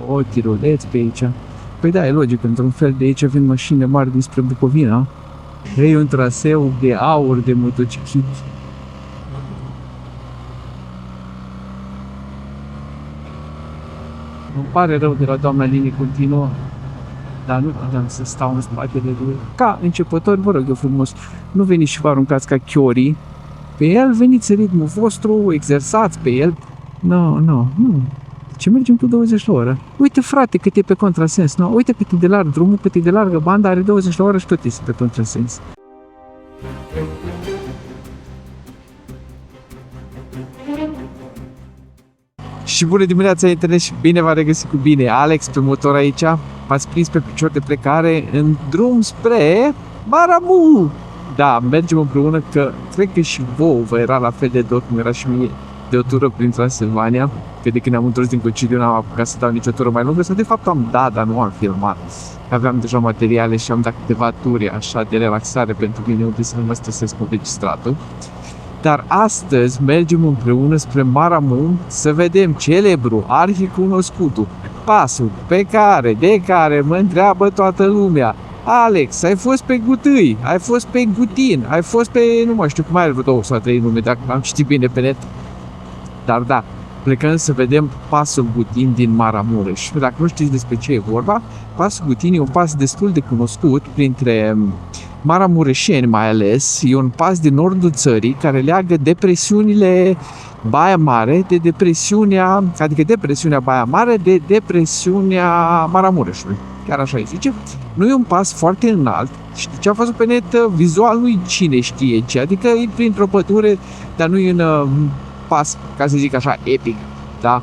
O, tiruleț pe aici. Păi da, e logic, într-un fel de aici vin mașinile mari dinspre Bucovina. E un traseu de aur de motocicliști. Îmi pare rău de la doamna linie continuă, dar nu puteam să stau în spatele lui. Ca începători, vă rog eu frumos, nu veniți și vă aruncați ca chiorii pe el, veniți în ritmul vostru, exersați pe el. Nu. Ce mergem cu 20 la oră? Uite frate cât e pe contrasens, nu? Uite cât e de larg drumul, cât e de largă banda, are 20 la oră și tot este pe contrasens. Și bună dimineața internet și bine v-am regăsit cu bine. Alex pe motor aici, m-ați prins pe picior de plecare în drum spre Maramureș. Da, mergem împreună că cred că și vouă vă era la fel de dor cum era și mie de o tură prin Transilvania, că de când am întors din concediu n-am apucat să dau nicio tură mai lungă, sau de fapt am dat, dar nu am filmat. Aveam deja materiale și am dat câteva turi așa de relaxare pentru mine, unde să nu mă stresesc cu registratul. Dar astăzi mergem împreună spre Maramureș să vedem celebru, arhicunoscutul, pasul de care mă întreabă toată lumea. Alex, ai fost pe Gutâi, ai fost pe Gutin, ai fost pe, nu mai știu cum are vreo 2 sau 3 nume, dacă am citit bine pe net. Dar da, plecăm să vedem pasul Gutin din Maramureș. Dacă nu știți despre ce e vorba, pasul Gutin e un pas destul de cunoscut printre maramureșeni mai ales. E un pas din nordul țării care leagă depresiunile Baia Mare de depresiunea, adică depresiunea Baia Mare de depresiunea Maramureșului. Chiar așa îi zice. Nu e un pas foarte înalt și de ce am văzut pe net, vizual nu-i cine știe ce, adică e printr-o pădure, dar nu e un pas, ca să zic așa, epic, da?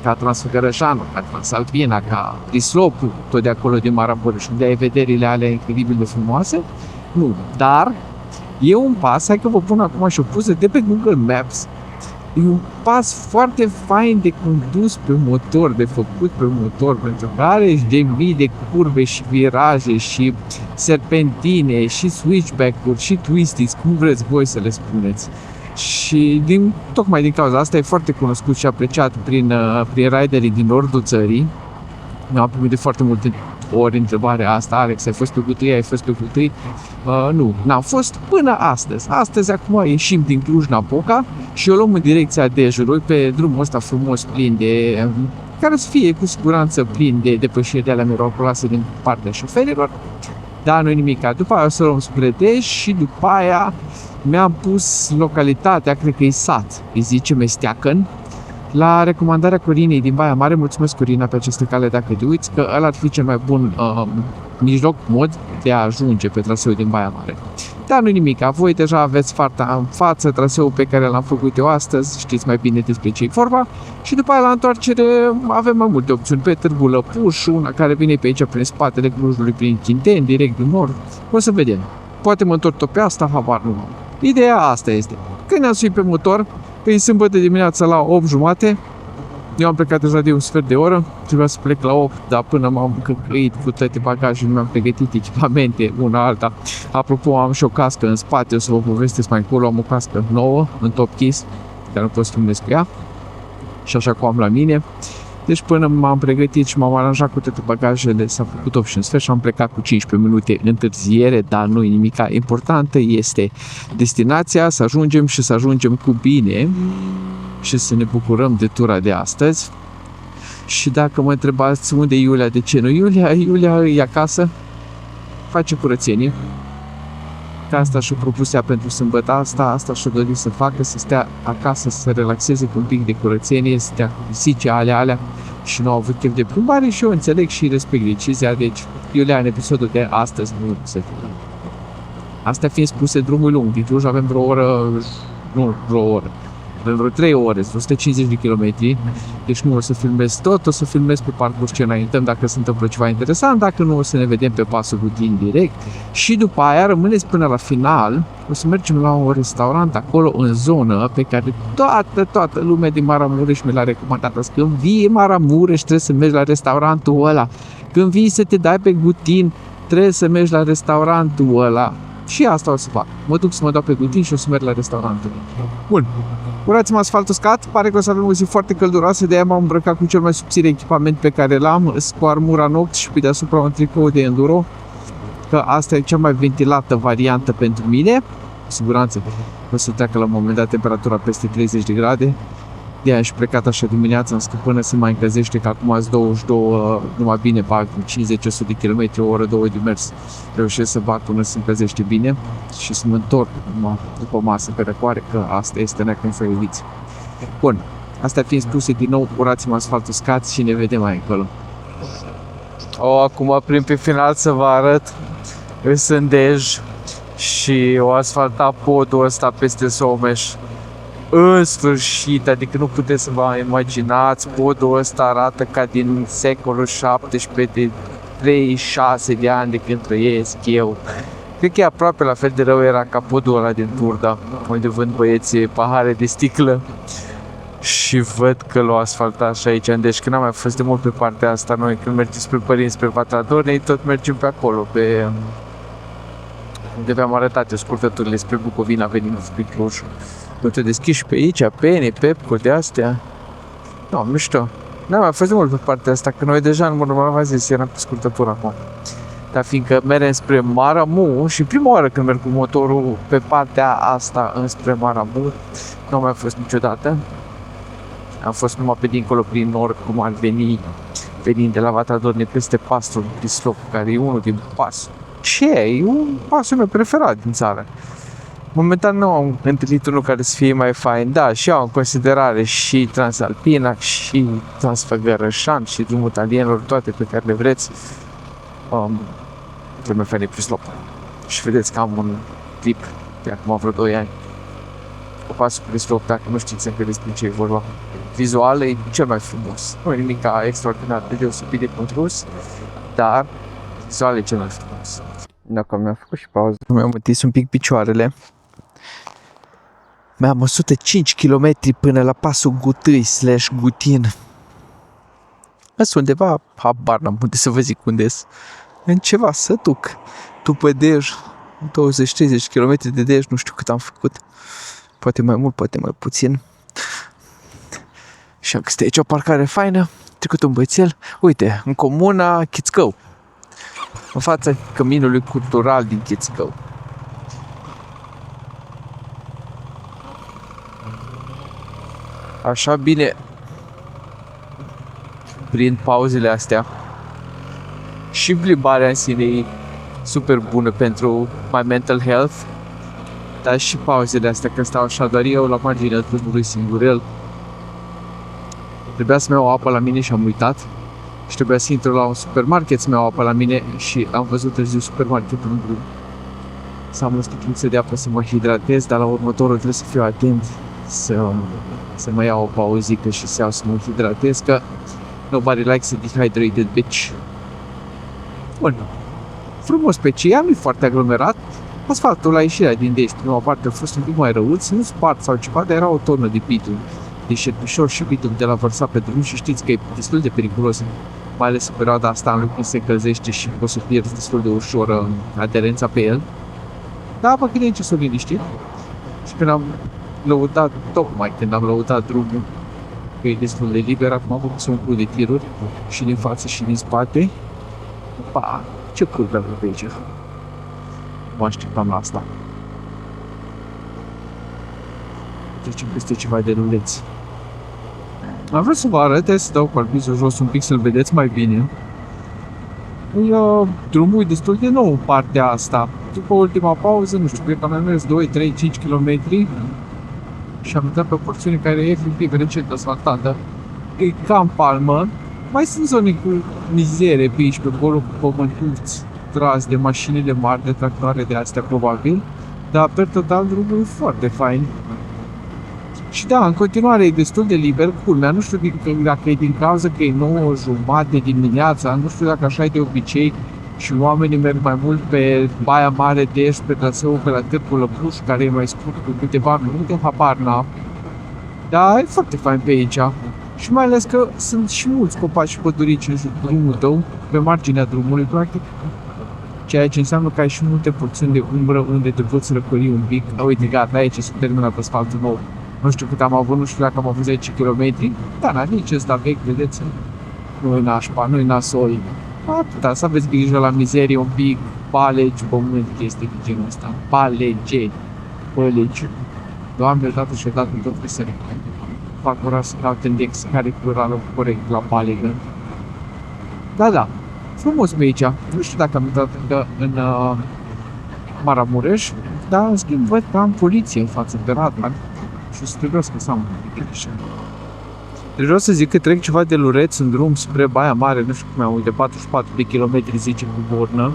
Ca Transfăgărășanul, ca Transalpina, ca Prislopul, tot de acolo din Maramureș, unde ai vederile alea incredibil de frumoase. Nu, dar e un pas, hai că vă pun acum și o poză de pe Google Maps. E un pas foarte fain de condus pe motor, de făcut pe motor, pentru că are de mii de curve și viraje și serpentine și switchback-uri și twisties, cum vreți voi să le spuneți. Și tocmai din cauza asta e foarte cunoscut și apreciat prin riderii din nordul țării. Mi-am primit de foarte multe ori întrebarea asta: Alex, ai fost pe Gutâi, ai fost pe Gutâi? Nu, n-am fost până astăzi. Astăzi acum ieșim din Cluj-Napoca și o luăm în direcția Dejului, pe drumul ăsta frumos, plin de, care să fie cu siguranță plin de depășiri de alea miraculoase din partea șoferilor. Dar nu-i nimic. După aia o să luăm spre Dej și după aia mi-am pus localitatea, cred că e sat, îi zice Mesteacăn, la recomandarea Corinei din Baia Mare. Mulțumesc, Corina, pe această cale dacă te uiți, că ăla ar fi cel mai bun mod de a ajunge pe traseul din Baia Mare. Dar nu-i nimic, voi deja aveți farta în față, traseul pe care l-am făcut eu astăzi, știți mai bine despre ce-i vorba. Și după aia la întoarcere avem mai multe opțiuni, pe Târgu Lăpuș, una care vine pe aici prin spatele Clujului, prin Chinteni, direct din nord. O să vedem. Poate mă întorc tot pe asta, habar nu. Ideea asta este. Când ne-am suit pe motor, pe sâmbătă dimineața la 8:30, eu am plecat deja de un sfert de oră, trebuia să plec la 8, dar până m-am căcăit cu toate bagajele, mi-am pregătit echipamente, una alta. Apropo, am și o cască în spate, o să vă povestesc mai încolo, am o cască nouă, în top case, care nu pot să filmez cu ea, și așa cum am la mine. Deci până m-am pregătit și m-am aranjat cu toate bagajele, s-a făcut 8 și un sfert și am plecat cu 15 minute întârziere, dar nu e nimica. Importantă este destinația, să ajungem și să ajungem cu bine și să ne bucurăm de tura de astăzi. Și dacă mă întrebați unde e Iulia, de ce nu Iulia e acasă, face curățenie. Că asta și-o propus ea pentru sâmbătă asta și-o dori să facă, să stea acasă, să se relaxeze cu un pic de curățenie, să stea cu pisice alea și nu au avut chef de plimbare și eu înțeleg și respect decizia. Deci, Iulia, în episodul de astăzi nu se fie. Astea fiind spuse, drumul lung, din Cluj avem avem vreo 3 ore, 150 de kilometri, deci nu o să filmez tot, o să filmez pe parcurs ce înaintăm dacă se întâmplă ceva interesant, dacă nu o să ne vedem pe pasul Gutin direct și după aia rămâneți până la final, o să mergem la un restaurant acolo în zonă pe care toată lumea din Maramureș mi l-a recomandat. Când vii în Maramureș trebuie să mergi la restaurantul ăla, când vii să te dai pe Gutin trebuie să mergi la restaurantul ăla. Și asta o să fac. Mă duc să mă dau pe Gutin și o să merg la restaurantul. Bun. Urați-mă asfalt uscat, pare că o să avem o zi foarte călduroasă, de aia m-am îmbrăcat cu cel mai subțire echipament pe care l-am, cu armura Noct și pe deasupra un tricou de enduro, că asta e cea mai ventilată variantă pentru mine. Cu siguranță o să treacă la un moment dat temperatura peste 30 de grade. De aia și plecat așa dimineața, însă până se mai încălzește, că acum azi 22, numai bine bag 50-100 de km, o oră, 2 de mers. Reușesc să bag până se încălzește bine și să mă întorc după masă pe răcoare, că asta este neacând să iubiți. Bun, astea fiind spuse, din nou, urați-mă asfalt uscat și ne vedem mai încolo. Acum prin pe final să vă arăt, sunt Dej și o asfaltat podul ăsta peste Someș. În sfârșit, adică nu puteți să vă imaginați, podul ăsta arată ca din secolul 17, de 36 de ani de când trăiesc eu. Cred că e aproape la fel de rău era ca podul ăla din Turda, unde vând băieții pahare de sticlă. Și văd că l-au asfaltat și aici, deci când am mai fost de mult pe partea asta, noi când mergem spre părinți, spre Vatradornei, tot mergem pe acolo, pe unde v-am arătat scurtăturile spre Bucovina, venind spre Cluj. Nu te deschizi pe aici, pene, pepcuri de astea. Nu, mișto. N-am mai fost de mult pe partea asta, că noi deja, în mod normal, v-am zis, eram pe scurtătură acum. Dar fiindcă mergem spre Maramu și prima oară când merg cu motorul pe partea asta înspre Maramu, nu am mai fost niciodată. Am fost numai pe dincolo prin nord, cum ar veni, venind de la Vatradorne peste pasul Crislop, care e unul din pasul. Ce? E un pasul meu preferat din țară. Momentan nu am întâlnit unul care să fie mai fain, da, și iau în considerare și Transalpina, și Transfăgărășan, și drumul italienilor, toate pe care le vreți. Cel mai fain e Crislop. Și vedeți că am un clip de acum vreo 2 ani. Cu pasul Crislop, dacă nu știți încă despre ce e vorba. Vizual e cel mai frumos. Nu e nimic extraordinar de deosebit de construs, dar vizual e cel mai frumos. Dacă mi-am făcut și pauză, mi-am întins un pic picioarele. Mi-am 105 km până la pasul Gutâi/Gutin. Sunt undeva, habar n-am unde să vă zic unde-s. În ceva sătuc. După Dej, 20-30 km de Dej, nu știu cât am făcut. Poate mai mult, poate mai puțin. Și am găsit aici o parcare faină, trecut un băiețel. Uite, în comuna Chițcău, în fața căminului cultural din Chițcău. Așa bine, prin pauzele astea, și plimbarea în sine e super bună pentru my mental health, dar și pauzele astea, când stau așa doar eu la marginea drumului singurel. Trebuia să-mi iau apă la mine și am uitat. Și trebuia să intru la un supermarket să-mi iau apă la mine și am văzut târziu supermarketul în drum. Să am o sticluță de apă să mă hidratez, dar la următorul trebuie să fiu atent să mă iau o pauzică și să iau să mă hidratez, că nobody likes a dehydrated bitch. Bun. Frumos pe Cia, nu-i foarte aglomerat. Asfaltul la ieșirea din Dej, prima parte a fost un pic mai răuț, nu spart sau ceva, dar era o tonă de bitum. De șerpișor și bitum de la vărsat pe drum și știți că e destul de periculos, mai ales în perioada asta în când se încălzește și poți să pierzi destul de ușor aderența pe el. Dar mă gândeam ce s-o liniștit. Și când am lăudat, tocmai când am lăudat drumul, că e destul de liber, acum am făcut un cul de tiruri și din față și din spate. Pa, ce curbe am pe aici. Mă așteptam la asta. Trecem peste ceva de ruleți. Am vrut să vă arăt, să dau calpizul jos un pic să-l vedeți mai bine. Drumul e destul de nou în partea asta. După ultima pauză, nu știu, cred că am mers 2, 3, 5 km și am intrat pe o porțiune care e efectiv recent asfaltată. E cam palmă. Mai sunt zone cu mizere pe aici, pe acolo, cu pământuți tras de mașinile mari, de tractoare de astea probabil. Dar pe total drumul e foarte fain. Și da, în continuare e destul de liber, culmea, nu știu dacă e din cauza că e 9:30 dimineața, nu știu dacă așa e de obicei și oamenii merg mai mult pe Baia Mare Dej, pe traseul pe la Târgu Lăpuș, care e mai scurt cu câteva minute, habar n-am. Dar e foarte fain pe aici. Și mai ales că sunt și mulți copaci și pădurici în jurul drumul tău, pe marginea drumului, practic. Ceea ce înseamnă că ai și multe porțiuni de umbră unde te poți răcori un pic. Uite, gata, aici s-a terminat asfaltul nou. Nu știu cât am avut, nu știu dacă am avut 10 km. Da, na, nici ăsta vechi, vedeți? Nu-i nașpa, nu-i nasol. Atâta, să aveți grijă la mizerie un pic, palegi, pământ, chestii de genul ăsta. Palege. Doamne, dată și odată tot trebuie să fac ora să dau tendex care e plurală corect la palegă. Da, frumos pe aici. Nu știu dacă am intrat încă în Maramureș, dar în schimb văd că am poliție în față de radar și trebuie să am așa. Deci vreau să zic că trec ceva de Lureț în drum spre Baia Mare, nu știu cum am, uite, 44 de kilometri zice cu bornă.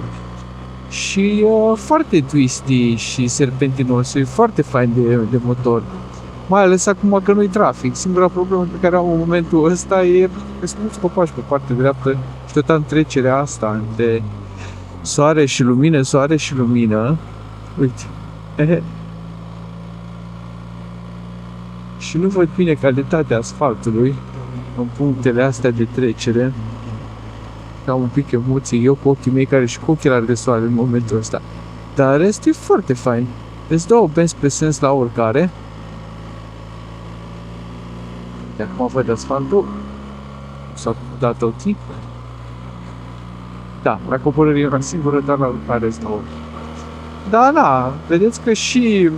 Și foarte twisty și serpentinos, e foarte fain de motor. Mai ales acum că nu-i trafic. Singura problemă pe care am în momentul ăsta e că sunt mulți copaci pe partea dreaptă și tot am trecerea asta de soare și lumină. Uite. Și nu văd bine calitatea asfaltului în punctele astea de trecere. Am un pic emoții, eu cu ochii mei care și cu ochelari de soare în momentul ăsta. Dar restul e foarte fain. Îți dă o benzi pe sens la oricare. De acum văd asfaltul. S-a dat o tip. Da, la coborâre e una singură, dar la urcare stau. Da, na, vedeți că și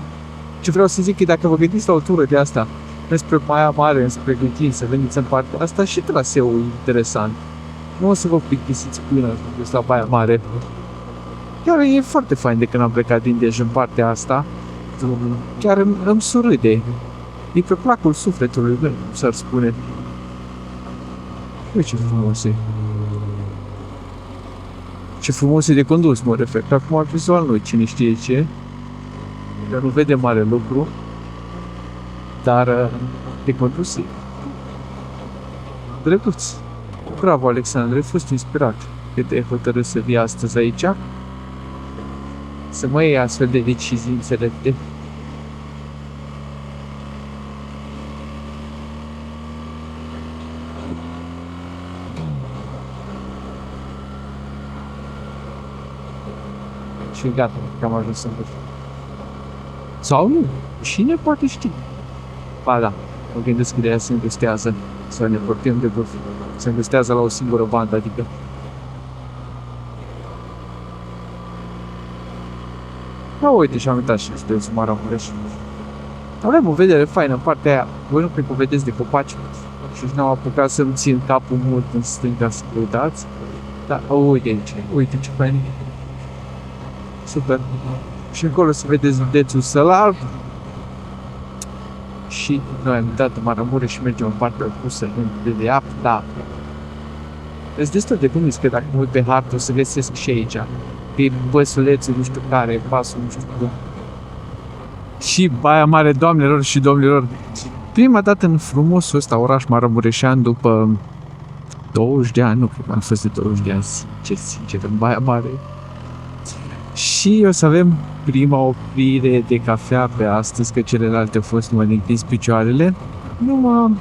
ce vreau să zic e dacă vă gândiți la o tură de asta înspre Baia Mare, înspre Gâtin, să veniți în partea asta și traseul interesant. Nu o să vă plictisiți până la Baia Mare. Chiar e foarte fain de când am plecat din Dej în partea asta. Chiar îmi surâde. E pe placul sufletului meu, s-ar spune. Uite ce frumos e. Ce frumos e de condus, mă refer. Acum vizual nu cine știe ce. Că nu vede mare lucru. Dar de condus e drăguț. Bravo, Alexandru, ai fost inspirat că te-ai hotărât să vii astăzi aici, să mă iei astfel de decizii înțelepte. Și gata, că am ajuns în vârf. Sau nu, cine poate ști? Ba da, mă gândesc că de-aia se investează să ne portăm de vârf. Se investează la o singură bandă, adică. Da, uite, și-am uitat și județul Maramureș. Avem o vedere faină în partea aia. Voi nu cred că o vedeți de copaci. Și n-am apucat să-mi țin capul mult în stânga să vă uitați. Da, uite aici, uite ce fain. Super. Și acolo să vedeți județul Sălar. Și noi am dat în Maramureș și mergem în partea opusă, de dreapta. Îți destul de convins că dacă mă uit pe hartă o să găsesc și aici. Pe băsulețul nu știu care, pasul nu știu cum. Și Baia Mare, doamnelor și domnilor. Prima dată în frumosul ăsta oraș maramureșean după 20 de ani, nu cred că am fost de 20 de ani, sincer, în Baia Mare. Și o să avem prima oprire de cafea pe astăzi, că celelalte au fost numai din prins picioarele. Numai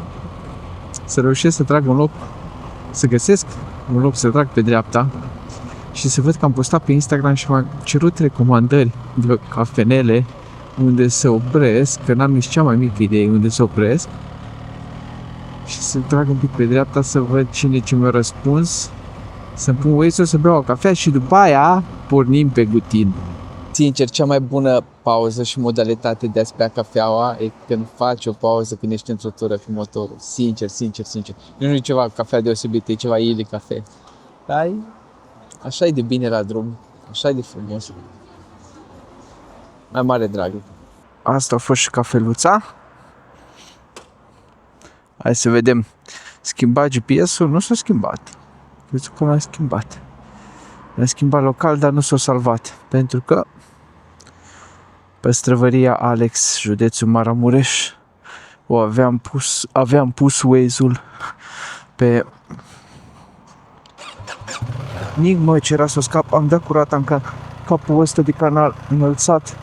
să reușesc să trag un loc, să găsesc un loc să trag pe dreapta și să văd că am postat pe Instagram și m-am cerut recomandări de cafenele unde să opresc, că n-am nici cea mai mică idee unde să opresc și să trag un pic pe dreapta să văd cine ce mi-a răspuns, să-mi pun Waze-ul să beau o cafea și după aia pornim pe Gâtin. Sincer, cea mai bună pauză și modalitate de a-ți bea cafeaua e când faci o pauză când ești într-o tură cu motorul. Sincer. Nu e ceva cafea deosebit, e ceva ili cafe. Dar așa e de bine la drum, așa e de frumos. Mai mare drag. Asta a fost și cafeluța. Hai să vedem. Schimba GPS-ul? Nu s-a schimbat. Crezi că l-am schimbat. L-am schimbat local, dar nu s-a salvat. Pentru că Păstrăvăria Alex, județul Maramureș, aveam pus Waze-ul pe... Nici mă, ce era să scap, am dat curat în capul ăsta de canal înălțat.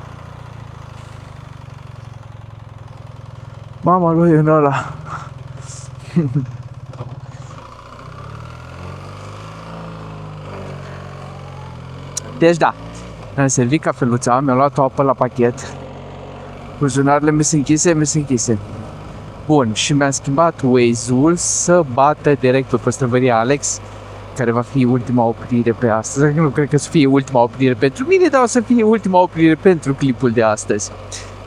Mama lui în ăla. Deci da, am servit cafeluța, mi-am luat o apă la pachet. Buzunarele mi sunt închise. Bun, și mi-am schimbat Waze-ul să bată direct pe Păstrăvăria Alex, care va fi ultima oprire pe astăzi. Nu cred că să fie ultima oprire pentru mine, dar o să fie ultima oprire pentru clipul de astăzi.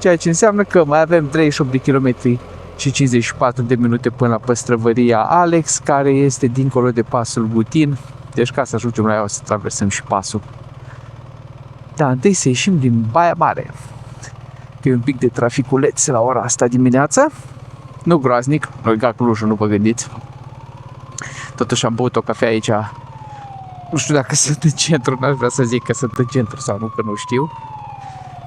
Ceea ce înseamnă că mai avem 38 de kilometri și 54 de minute până la Păstrăvăria Alex, care este dincolo de pasul Butin. Deci ca să ajungem la ea o să traversăm și pasul. Da, întâi să ieșim din Baia Mare. Că e un pic de traficuleț la ora asta dimineața. Nu groaznic, noi ca Clujul, nu vă gândiți. Totuși am băut o cafea aici. Nu știu dacă sunt în centru, n-aș vrea să zic că sunt în centru sau nu, că nu știu.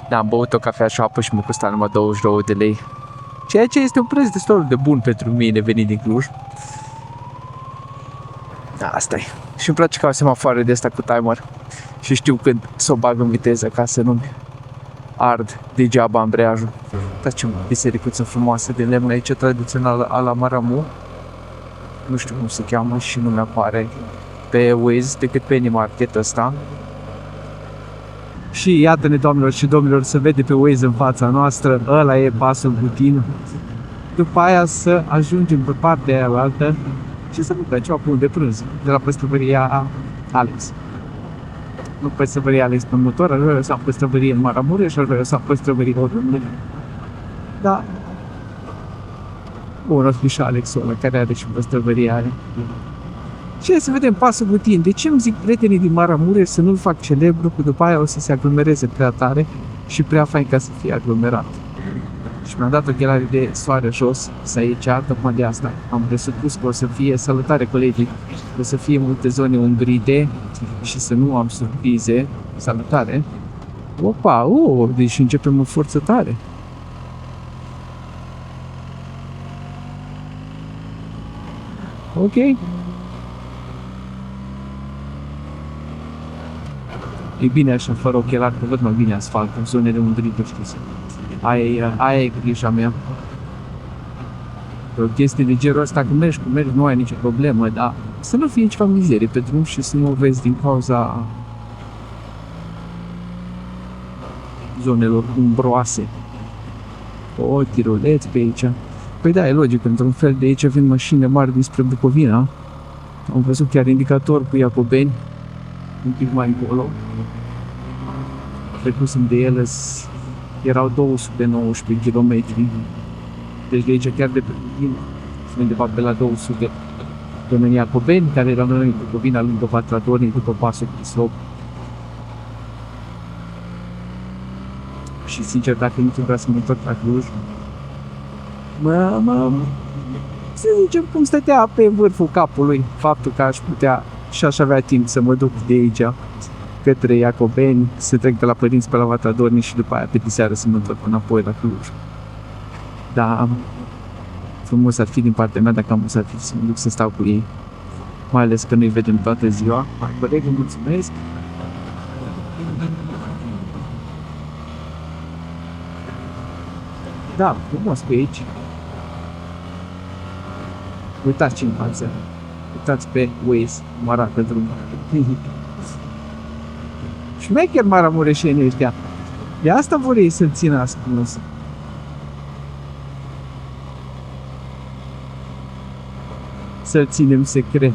Dar am băut o cafea și o apă și mi-a costat numai 22 de lei. Ceea ce este un preț destul de bun pentru mine venit din Cluj. Da, asta e. Și îmi place că au semafoare de asta cu timer. Și știu când să o bag în viteză ca să nu-mi ard degeaba ambreiajul. Dar ce bisericuță frumoasă de lemn aici, tradițională a la Maramu. Nu știu cum se cheamă și nu mi-apare pe Waze decât pe Anymarket ăsta. Și iată-ne, doamnelor și domnilor, se vede pe Waze în fața noastră, ăla e pasul Butin. După aia să ajungem pe partea aia altă și să mâncăm ceva bun de prânz de la Păstrăvăria Alex. Nu Păstrăvăria Alex pe motor, aș vrea să am Păstrăvărie în Maramureș, aș vrea să am Păstrăvărie în Da. Bun, o fi și Alexul ăla, care are și Păstrăvăria are. Și să vedem pasul Butin. De ce îmi zic prietenii din Maramureș să nu-l fac celebru, că după aia o să se aglomereze prea tare și prea fain ca să fie aglomerat. Și mi-am dat ochelari de soare jos, să aici, tocmai de asta. Am presupus că o să fie, salutare colegii, o să fie multe zone umbrite și să nu am surprize. Salutare! Opa, deci începem în forță tare. Ok. E bine așa, fără ochelari, că văd mai bine asfalt, în zonele umbrite, știți. Aia e grija mea. O chestie de genul ăsta, când mergi, nu ai nicio problemă, dar să nu fie ceva mizerie pe drum și să nu o vezi din cauza zonelor umbroase. O, tiruleț pe aici. Păi da, e logic, într-un fel de aici vin mașini mari dinspre Bucovina. Am văzut chiar indicator cu Iacobeni, un pic mai încolo. Trecusem de ele, erau 219 km. Deci de aici chiar de pe Bucovina, undeva pe la 200 până în Iacobeni, care era în Bucovina, lângă Vatratorii, după pasul Chislop. Și sincer, dacă nu vrea să mă întorc la Cluj, să zicem cum stătea pe vârful capului faptul că aș putea și aș avea timp să mă duc de aici către Iacobeni, să trec de la părinți pe la Vatradorni și după aia pe diseară să mă întorc înapoi la Cluj. Dar frumos ar fi din partea mea dacă am să fi să mă duc să stau cu ei, mai ales că nu-i vedem toată ziua. Coleg, îmi mulțumesc! Da, frumos pe aici. Uitați ce față. Uitați pe Waze, cum arată drumul. Șmecher maramureșenii ăștia. De asta vor ei să-l țină ascuns. Să-l ținem secret.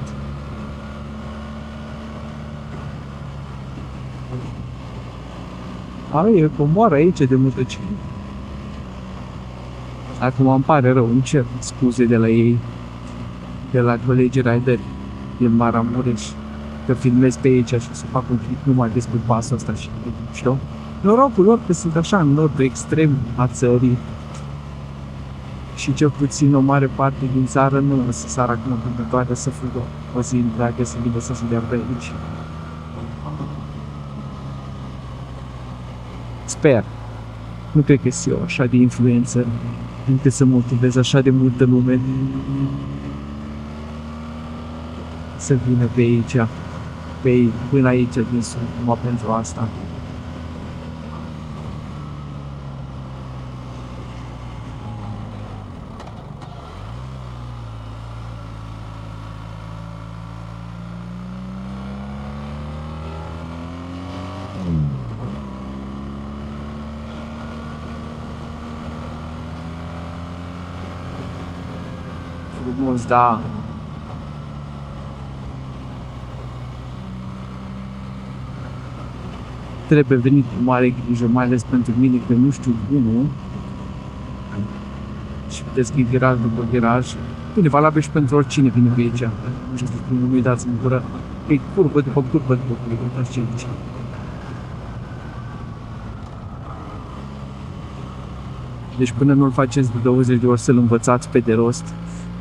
E comoară aici de motociclete. Acum îmi pare rău, îmi cer scuze de la ei, de la colegii rideri din Maramureș, că filmez pe aici și să fac un clip numai despre pasul ăsta și știu. Norocul lor că sunt așa în nordul extrem a țării și cel puțin o mare parte din țară nu o să sară acum întâmplătoare să fugă o zi întreagă să vină să se dea pe aici. Sper. Nu cred că sunt eu așa de influență încât să motivez așa de multă lume să vină pe aici, până aici din sud, numai pentru asta. frumos, da. Trebuie venit cu mare grijă, mai ales pentru mine, că nu știu drumul. Și vedeți că e viraj după viraj. Bine, valabil și pentru oricine vine pe aici. Nu știu cum nu-i dați în gură. E curbă după curbă după curbă, nu știu ce. Deci până nu-l faceți de 20 de ori să-l învățați pe de rost,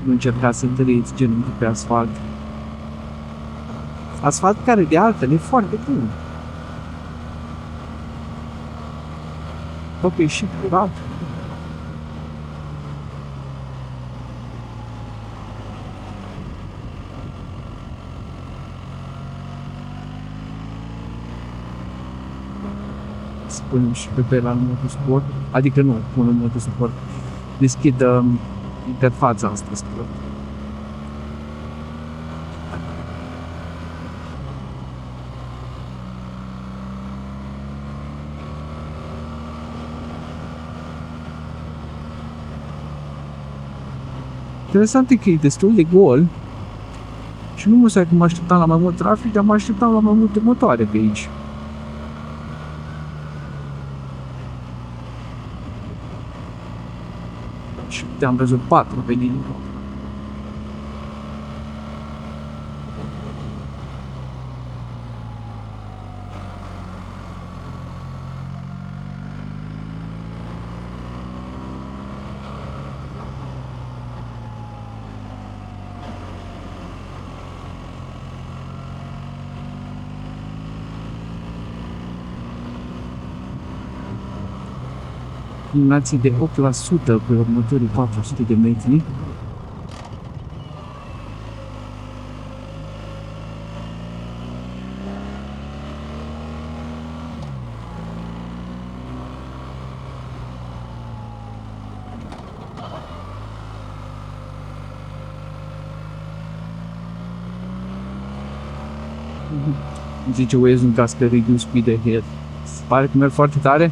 nu încercați să întâlniți genunchi pe asfalt. Asfalt care de altfel e foarte bun. Totul e și curat. Punem și pe Bela în modul sport, adică nu, pun în modul sport, deschid interfața asta sport. Interesant e că e destul de gol și nu mă că mă așteptam la mai mult trafic, dar mă așteptam la mai multe motoare pe aici. Și te-am văzut 4 pe linie. Inclinații de 8% pe următorii 400 de metri. Zice Waze în caz că reduce speed ahead. Se pare că merg foarte tare?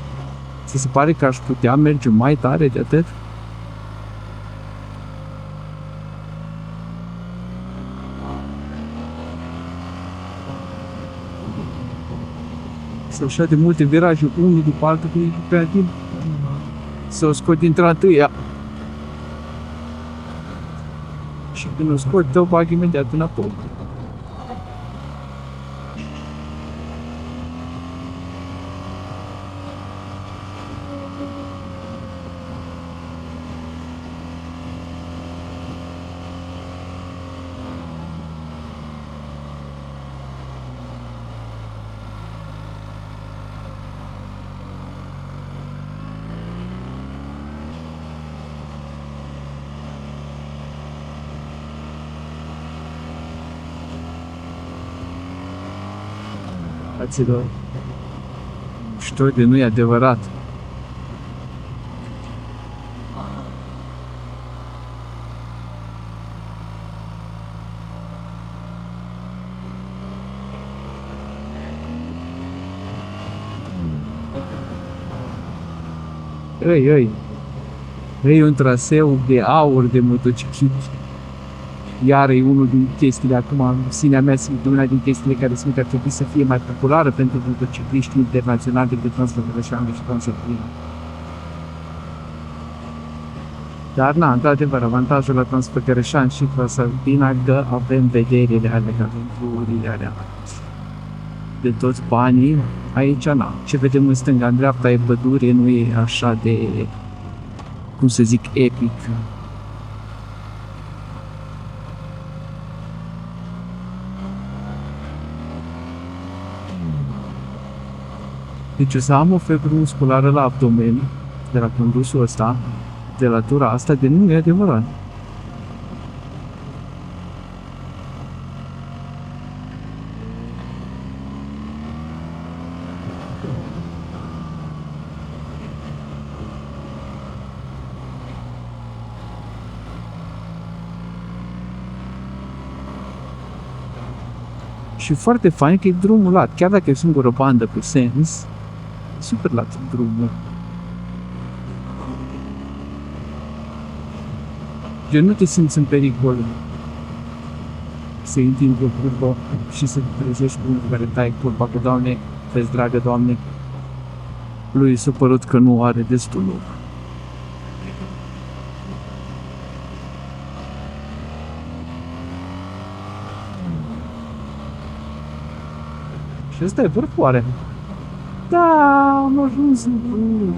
Ți se pare că aș putea merge mai tare de atât? Sunt așa de multe viraje, unul după altul, că e prea timp să o scot dintre întâia. Și când o scot, dă-o bag imediat înapoi. Fraților, știu de nu e adevărat. E un traseu de aur de motocicliști. Iar e unul din chestiile, acum, în sinea mea, sunt una din chestiile care simt că ar trebui să fie mai populară pentru motocicliști internaționali decât Transfăgărășan și Transalpina. Dar, într-adevăr, avantajul la Transfăgărășan și Transalpina că avem vederile alea, avem fluurile alea. De toți banii, aici, ce vedem în stânga, în dreapta e pădure, nu e așa de, cum să zic, epic. Deci o să am o febră musculară la abdomen de la condusul ăsta, de la tura asta, de nu e adevărat. Și foarte fain că e drumul lat, chiar dacă e singură bandă cu sens, super lat drumul. Eu nu te simți în pericol să intri într-o curbă și să te trezești cu unul care tai curba cu Doamne, vezi, dragă Doamne, lui s-a părut că nu are destul loc. Și ăsta e vârful, oare? Da, am ajuns în vârf.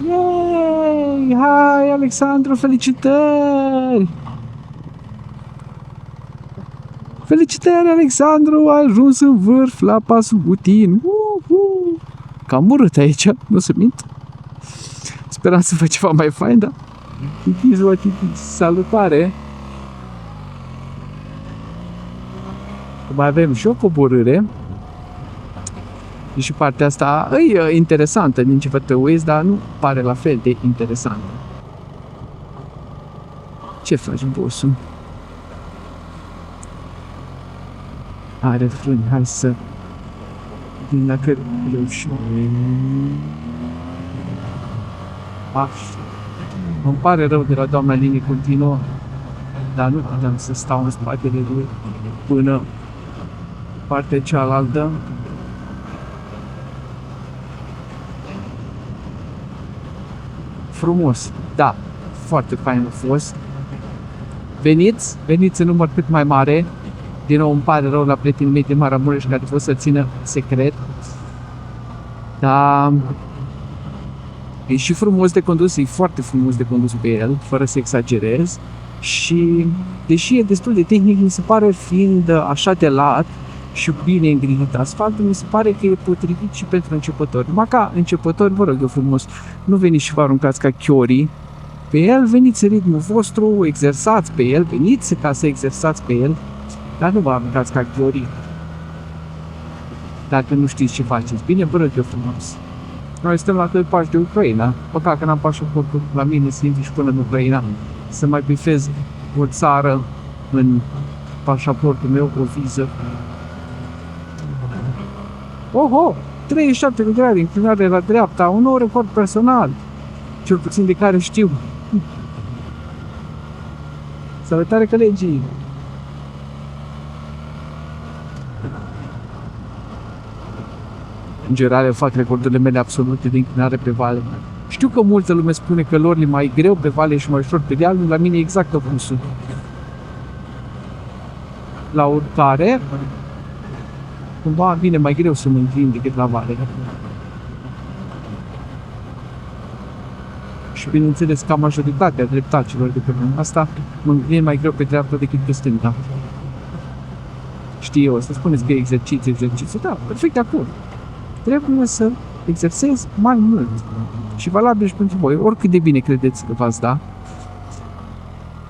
Yay! Hai, Alexandru, felicitări! Felicitări, Alexandru, ai ajuns în vârf la pasul Butin. Cam urât aici, nu se mint. Speram să fac ceva mai fain, dar salutare. Mai avem și o coborâre. Și partea asta e interesantă din ce văd pe Waze, dar nu pare la fel de interesantă. Ce faci, bossul? Are frâni, hai să... Dacă reușim... Îmi pare rău de la doamna linie continuă, dar nu puteam să stau în spatele lui până partea cealaltă. Frumos, da, foarte fain a fost. Veniți în număr cât mai mare. Din nou îmi pare rău la prietenii mei din Maramureș care trebuie să țină secret. Dar e și frumos de condus, e foarte frumos de condus pe el, fără să exagerez. Și deși e destul de tehnic, mi se pare, fiind așa de lat și bine îngrijit asfaltul, mi se pare că e potrivit și pentru începători. Numai ca începători, vă rog eu frumos, nu veniți și vă aruncați ca chiorii pe el, veniți în ritmul vostru, exersați pe el, veniți ca să exersați pe el, dar nu vă aruncați ca chiorii dacă nu știți ce faceți. Bine, vă rog eu frumos. Noi suntem la 2 pași de Ucraina, păcat că n-am pașaportul la mine să intri și până în Ucraina, să mai bifez o țară în pașaportul meu, o viză. Oho! 37 de grade, inclinare la dreapta, un nou record personal, cel puțin de care știu. Salutare, colegii! În general, fac recordurile mele absolute de inclinare pe vale. Știu că multă lume spune că lor e mai greu pe vale și mai ușor pe deal, la mine e exact opusul. La urcare, cumva vine mai greu să mă înclin decât la vale. Și bineînțeles, ca majoritatea dreptacelor de pe lumea asta, mă înclin mai greu pe dreapta decât pe stânga. Știu eu, să spuneți că e exercițiu, da, perfect de acord. Trebuie să exersez mai mult. Și valabil și pentru voi, oricât de bine credeți că v-ați da.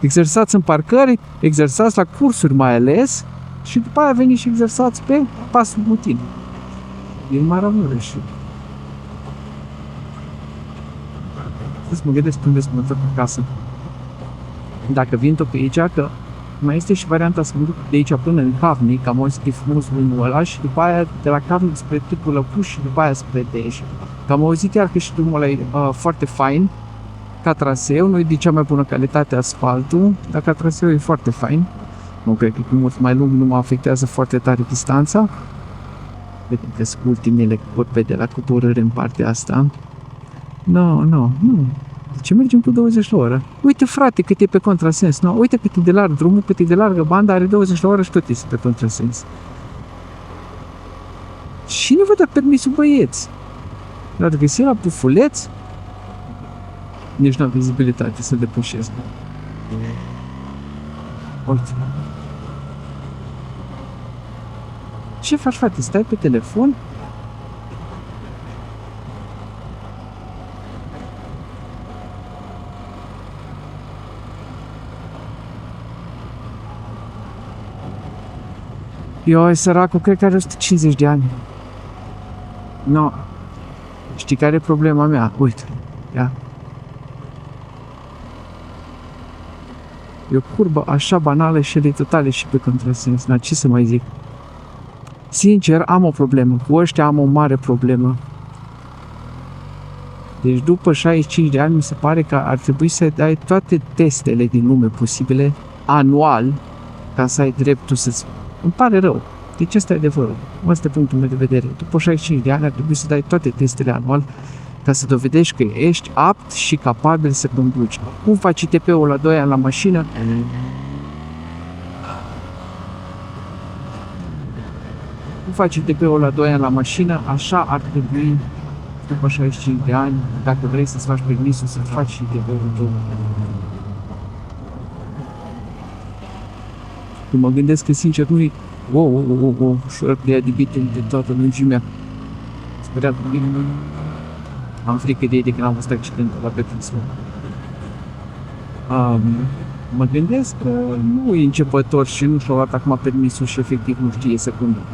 Exersați în parcări, exersați la cursuri mai ales și după aia veniți și exersați pe pasul Butin. Din Maramureș. Să mă gândesc unde să mă duc acasă. Dacă vin tot pe aici, că mai este și varianta să mă duc de aici până în Cavnic, am auzit că e frumos drumul ăla și după aia de la Cavnic spre Târgu Lăpuș și după aia spre Deș. Că am auzit iar că și drumul ăla e foarte fain ca traseu, nu e de cea mai bună calitate asfaltul, dar ca traseu e foarte fain. Nu cred că cu mult mai lung nu mă afectează foarte tare distanța. Vedem că sunt ultimele curbe de la coborâre în partea asta. Nu. De ce mergem cu 20 la oră? Uite, frate, cât e pe contrasens. No, uite cât e de larg drumul, cât e de largă banda, are 20 la oră și tot este pe contrasens. Cine vă dă permisul, băieți? Dacă găsi la pufuleț, nici n-am vizibilitate să depășesc. Uite. Ce faci, frate? Stai pe telefon? Eu, săracul, cred că are 150 de ani. No. Știi care e problema mea? Uite, ia. E o curbă așa banală și de totale și pe contrasens. Dar ce să mai zic? Sincer, am o problemă. Cu ăștia am o mare problemă. Deci după 65 de ani mi se pare că ar trebui să dai toate testele din lume posibile anual ca să ai dreptul să-ți... Îmi pare rău. Deci ăsta e adevărul. Ăsta e punctul meu de vedere. După 65 de ani ar trebui să dai toate testele anual ca să dovedești că ești apt și capabil să conduci. Cum faci ITP-ul la 2 ani la mașină? Cum faci ITP-ul la 2 ani la mașină? Așa ar trebui după 65 de ani, dacă vrei să-ți faci permisul, să faci ITP-ul tău. Când mă gândesc că sincer nu-i ușor de adibite de toată lungimea. Speriat cu mine, am frică de ei de când am fost accidentul la Petrinsul. Mă gândesc că nu e începător și nu și-a luat acum permisul și efectiv nu știe să conducă.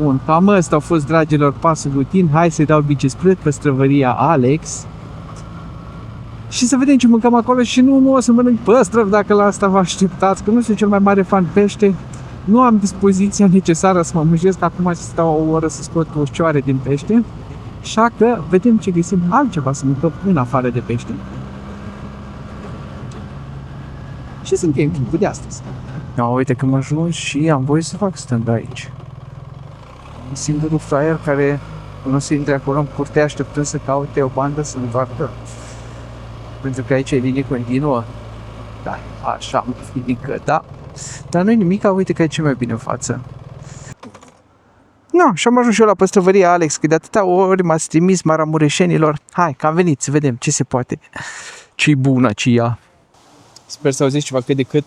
Bun, cam ăsta au fost, dragilor, pasul rutin. Hai să-i dau bici spre păstrăvăria Alex. Și să vedem ce mâncăm acolo și nu o să mănânc păstrăv dacă la asta vă așteptați, că nu sunt cel mai mare fan pește. Nu am dispoziția necesară să mă mâjesc acum și să stau o oră să scot o șcioare din pește. Așa că vedem ce găsim altceva să mâncăm în afară de pește. Și să încheiem clipul de astăzi. Uite că mă ajung și am voie să fac stand aici. Singurul fraier care nu se intre acolo în curte așteptând să caute o bandă să întoarcă. Pentru că aici e linie continuă. Da, așa am fidică, da. Dar nu-i nimic, uite că e ce mai bine în față. No, și am ajuns și eu la păstrăvăria Alex, că de atâta ori m-ați trimis maramureșenilor. Hai, că am venit să vedem ce se poate. Ce-i bună, ce ea. Sper să auziți ceva cât de cât.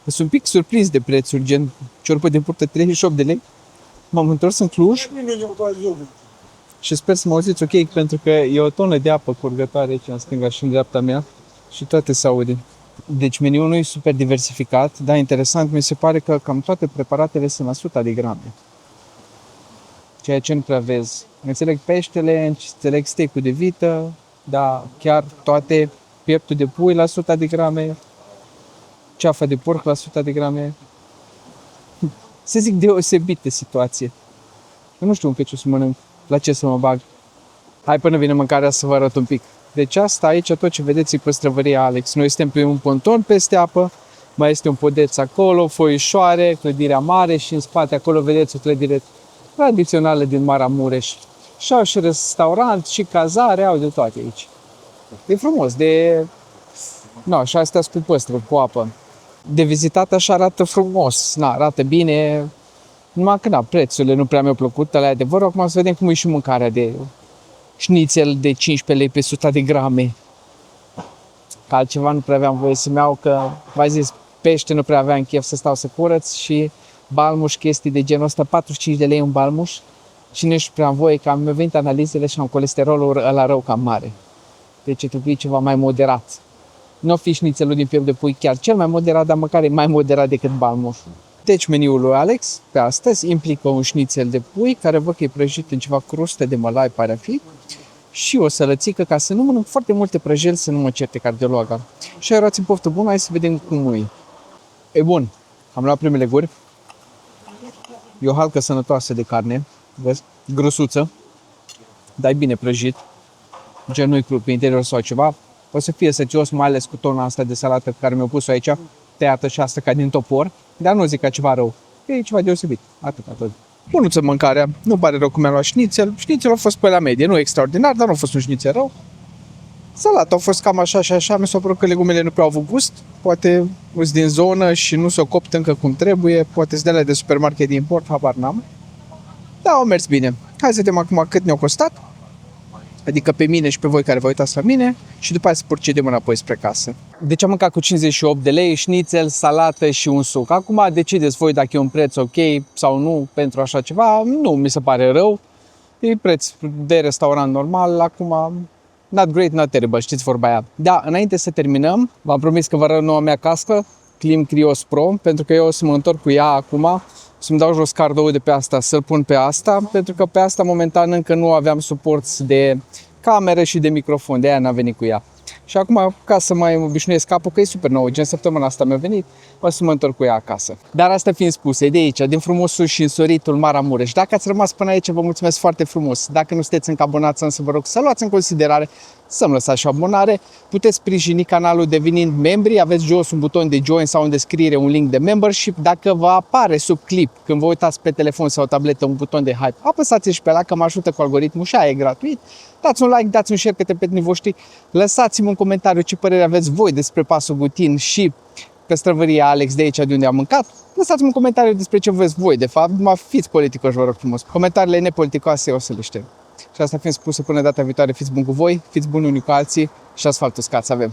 Sunt un pic surprins de prețuri, gen ciorbă de purtă 38 de lei. M-am întors în Cluj și sper să mă auziți ok, pentru că e o tonă de apă curgătoare aici în stânga și în dreapta mea și toate se aude. Deci meniul nu e super diversificat, dar interesant, mi se pare că cam toate preparatele sunt la 100 de grame. Ceea ce nu prea vezi. Înțeleg peștele, înțeleg steak-ul de vită, dar chiar toate, pieptul de pui la 100 de grame, ceafa de porc la 100 de grame. Să zic deosebită situație. Eu nu știu încă ce o să mănânc, la ce să mă bag. Hai până vine mâncarea să vă arăt un pic. Deci asta aici, tot ce vedeți e păstrăvăria Alex. Noi suntem pe un ponton peste apă, mai este un podeț acolo, foișoare, clădirea mare și în spate acolo vedeți o clădire tradițională din Maramureș. Și au și restaurant și cazare, au de toate aici. E frumos, No, și astea sunt cu păstră, cu apă. De vizitat așa arată frumos, arată bine, numai că prețurile nu prea mi-au plăcut, alea de vor. Acum să vedem cum e și mâncarea de șnițel de 15 lei pe 100 de grame. Că altceva nu prea aveam voie să-mi iau, că v-ai zis, pește nu prea aveam chef să stau să curăț și balmuș, chestii de genul ăsta, 45 de lei un balmuș și nu știu prea am voie, că mi-au venit analizele și am colesterolul ăla rău cam mare. Deci trebuie ceva mai moderat. Nu fi șnițelul din piept de pui chiar cel mai moderat, dar măcar e mai moderat decât balmușul. Deci meniul lui Alex pe astăzi implică un șnițel de pui care văd că e prăjit în ceva cruste de mălai, pare a fi, și o sălățică, ca să nu mănânc foarte multe prăjeli, să nu mă certe cardiologa. Și arați în poftă bună, hai să vedem cum e. E bun, am luat primele guri. E o halcă sănătoasă de carne, vezi, grăsuță, dar e bine prăjit, gen nu-i crud pe interior sau ceva. O să fie săcios, mai ales cu tona asta de salată pe care mi-au pus-o aici, tăiată și asta ca din topor, dar nu zic ca ceva rău, e ceva deosebit, atât. Bunuță mâncarea, nu pare rău cum mi-am luat șnițel, șnițelul a fost pe la medie, nu extraordinar, dar nu a fost un șnițel rău. Salata a fost cam așa și așa, mi s-a părut că legumele nu prea au avut gust, poate sunt din zonă și nu s-au copt încă cum trebuie, poate sunt de alea de supermarket de import, habar n-am. Da, au mers bine. Hai să vedem acum cât ne-au costat. Adică pe mine și pe voi care vă uitați la mine și după aceea să procedem înapoi spre casă. Deci am mâncat cu 58 de lei, șnițel, salată și un suc. Acum decideți voi dacă e un preț ok sau nu pentru așa ceva. Nu mi se pare rău. E preț de restaurant normal. Acum, not great, not terrible, știți vorba aia. Da, înainte să terminăm, v-am promis că vă arăt noua mea cască, Klim Krios Pro, pentru că eu o să mă întorc cu ea acum. Să-mi dau jos cardul de pe asta, să-l pun pe asta, pentru că pe asta momentan încă nu aveam suport de cameră și de microfon, de aia n-am venit cu ea. Și acum, ca să mai obișnuiesc capul, că e super nouă, gen săptămâna asta mi-a venit, o să mă întorc cu ea acasă. Dar asta fiind spuse, de aici, din frumosul și însoritul Maramureș. Dacă ați rămas până aici, vă mulțumesc foarte frumos. Dacă nu sunteți încă abonați, să vă rog să luați în considerare să-mi lăsați și o abonare. Puteți sprijini canalul devenind membri, aveți jos un buton de join sau în descriere un link de membership. Dacă vă apare sub clip, când vă uitați pe telefon sau tabletă, un buton de hype, apăsați și pe ăla că mă ajută cu algoritmul și aia e gratuit. Dați un like, dați un share către prietenii voștri, lăsați-mi un comentariu ce părere aveți voi despre pasul Gutin și Păstrăvăria Alex de aici de unde am mâncat. Lăsați-mi un comentariu despre ce vreți voi, de fapt, fiți politicoși, vă rog frumos. Comentariile nepoliticoase o să le șterg. Și asta fiind spusă, până data viitoare, fiți buni cu voi, fiți buni unii cu alții și asfalt uscat să avem.